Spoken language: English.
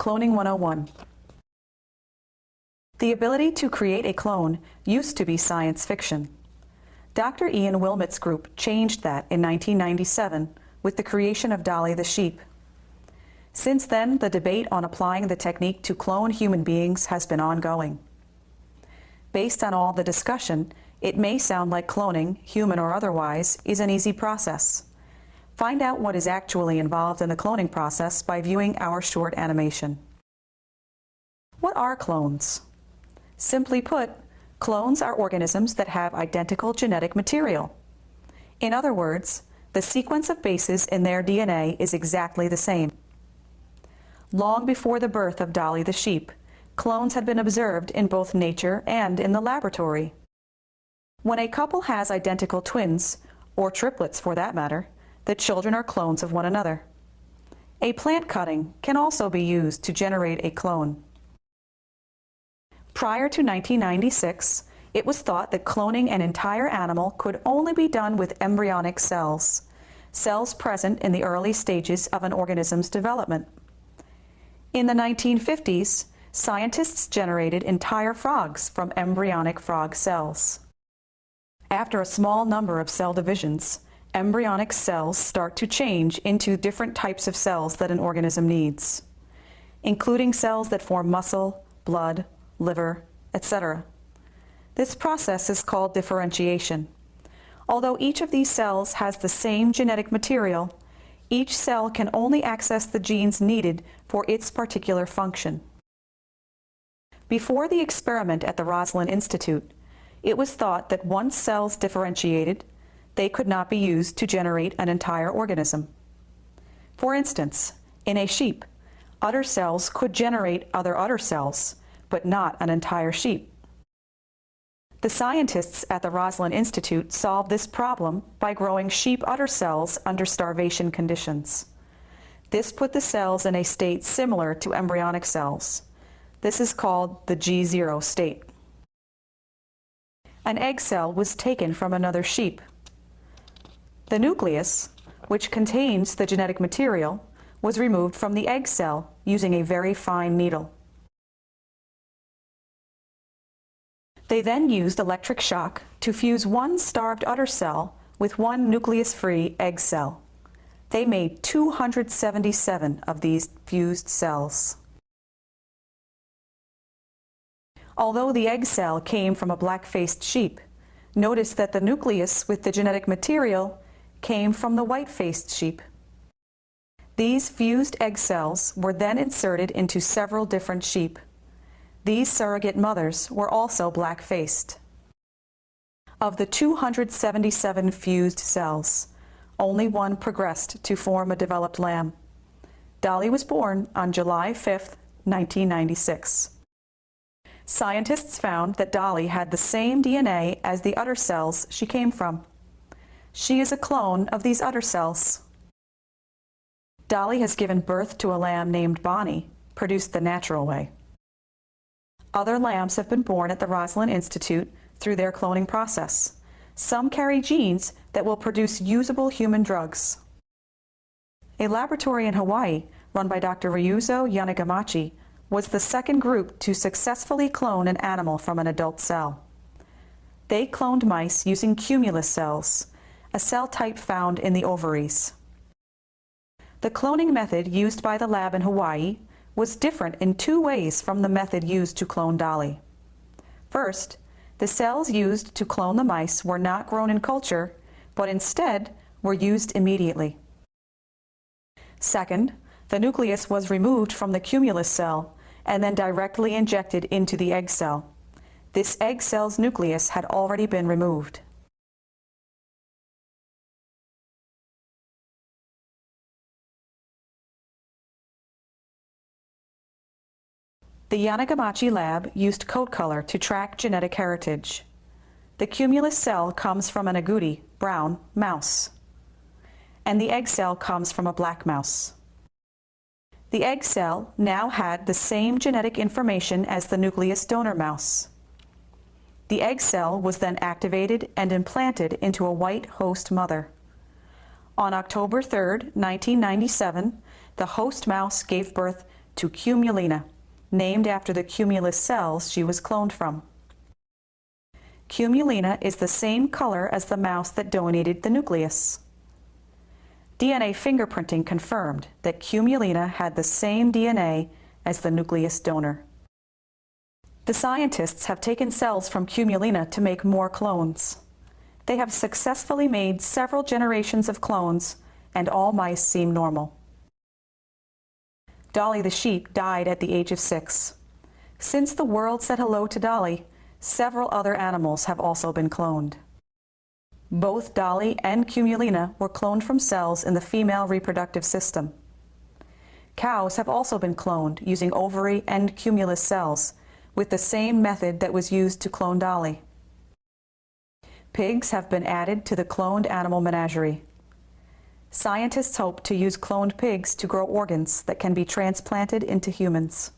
Cloning 101. The ability to create a clone used to be science fiction. Dr. Ian Wilmot's group changed that in 1997 with the creation of Dolly the sheep. Since then, the debate on applying the technique to clone human beings has been ongoing. Based on all the discussion, it may sound like cloning, human or otherwise, is an easy process. Find out what is actually involved in the cloning process by viewing our short animation. What are clones? Simply put, clones are organisms that have identical genetic material. In other words, the sequence of bases in their DNA is exactly the same. Long before the birth of Dolly the sheep, clones had been observed in both nature and in the laboratory. When a couple has identical twins, or triplets for that matter, the children are clones of one another. A plant cutting can also be used to generate a clone. Prior to 1996, it was thought that cloning an entire animal could only be done with embryonic cells, cells present in the early stages of an organism's development. In the 1950s, scientists generated entire frogs from embryonic frog cells. After a small number of cell divisions, embryonic cells start to change into different types of cells that an organism needs, including cells that form muscle, blood, liver, etc. This process is called differentiation. Although each of these cells has the same genetic material, each cell can only access the genes needed for its particular function. Before the experiment at the Roslin Institute, it was thought that once cells differentiated, they could not be used to generate an entire organism. For instance, in a sheep, udder cells could generate other udder cells, but not an entire sheep. The scientists at the Roslin Institute solved this problem by growing sheep udder cells under starvation conditions. This put the cells in a state similar to embryonic cells. This is called the G0 state. An egg cell was taken from another sheep. The nucleus, which contains the genetic material, was removed from the egg cell using a very fine needle. They then used electric shock to fuse one starved udder cell with one nucleus-free egg cell. They made 277 of these fused cells. Although the egg cell came from a black-faced sheep, notice that the nucleus with the genetic material came from the white-faced sheep. These fused egg cells were then inserted into several different sheep. These surrogate mothers were also black-faced. Of the 277 fused cells, only one progressed to form a developed lamb. Dolly was born on July 5, 1996. Scientists found that Dolly had the same DNA as the udder cells she came from. She is a clone of these udder cells. Dolly has given birth to a lamb named Bonnie, produced the natural way. Other lambs have been born at the Roslin Institute through their cloning process. Some carry genes that will produce usable human drugs. A laboratory in Hawaii, run by Dr. Ryuzo Yanagamachi, was the second group to successfully clone an animal from an adult cell. They cloned mice using cumulus cells, a cell type found in the ovaries. The cloning method used by the lab in Hawaii was different in two ways from the method used to clone Dolly. First, the cells used to clone the mice were not grown in culture, but instead were used immediately. Second, the nucleus was removed from the cumulus cell and then directly injected into the egg cell. This egg cell's nucleus had already been removed. The Yanagamachi lab used coat color to track genetic heritage. The cumulus cell comes from an agouti, brown, mouse, and the egg cell comes from a black mouse. The egg cell now had the same genetic information as the nucleus donor mouse. The egg cell was then activated and implanted into a white host mother. On October 3, 1997, the host mouse gave birth to Cumulina, named after the cumulus cells she was cloned from. Cumulina is the same color as the mouse that donated the nucleus. DNA fingerprinting confirmed that Cumulina had the same DNA as the nucleus donor. The scientists have taken cells from Cumulina to make more clones. They have successfully made several generations of clones, and all mice seem normal. Dolly the sheep died at the age of 6. Since the world said hello to Dolly, several other animals have also been cloned. Both Dolly and Cumulina were cloned from cells in the female reproductive system. Cows have also been cloned using ovary and cumulus cells, with the same method that was used to clone Dolly. Pigs have been added to the cloned animal menagerie. Scientists hope to use cloned pigs to grow organs that can be transplanted into humans.